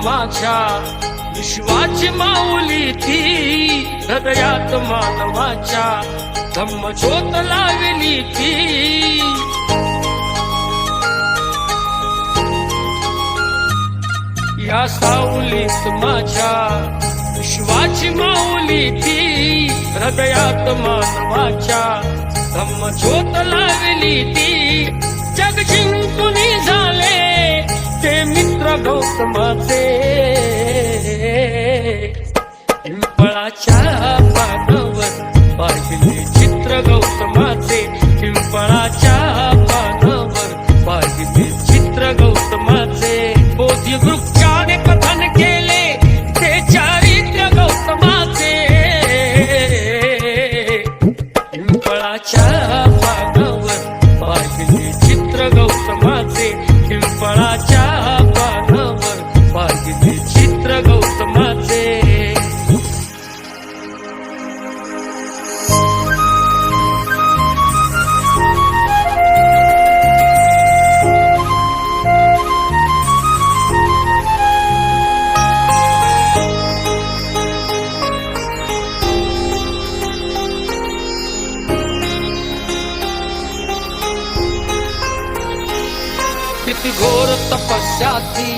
माझ्या विश्वाची माऊली ती हृदयात मानवाच्या धम्मज्योत लावली ती या सावलीत माझ्या विश्वाची माऊली ती हृदयात मानवाच्या धम्मज्योत लावली ती जग जिंकून झाले ते मित्र गौतमाचे पिंपळाच्या पानावर पाहिले चित्र गौतमाचे पिंपळाच्या पानावर पाहिले चित्र गौतमाचे बोधी वृक्षाने कथन केले ते चारित्र्य गौतमाचे पिंपळाच्या पानावर पाहिले चित्र गौतमाचे पिंपळाच्या पानावर पाहिले चित्र गौतमाचे किती घोर तपस्याती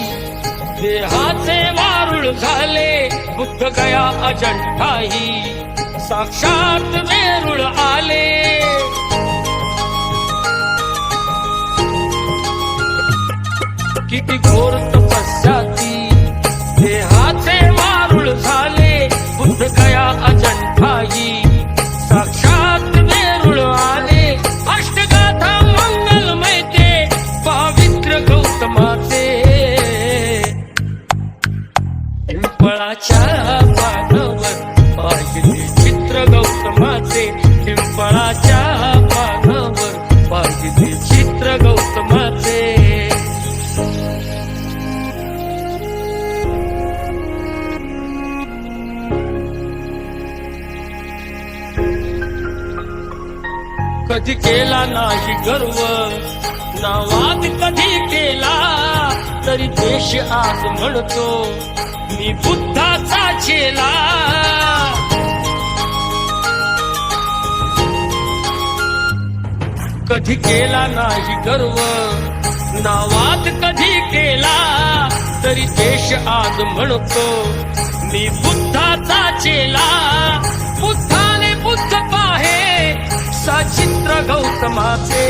देहाचे वारुळ झाले बुद्ध गया अजंठाही साक्षात वेरूळ आले किती घोर तपस्याती देहाचे वारुळ झाले बुद्ध गया अजंठाही साक्षात वेरूळ आले अष्टगाथा मंगलमय ते पावित्र गौतमाचे पिंपळाच्या पानावर पाहिले चित्र गौतमाचे पिंपळाच्या पानावर पाहिले चित्र गौतमाचे कधी केला नाही गर्व ना वाद कधी केला तरी देश आज म्हणतो मी बुद्धाचा चेला कधी केला नाही गर्व ना वाद कधी केला तरी देश आज म्हणतो मी बुद्धाचा चेला बुद्धाने बुद्ध पाहे सचित्र गौतमाचे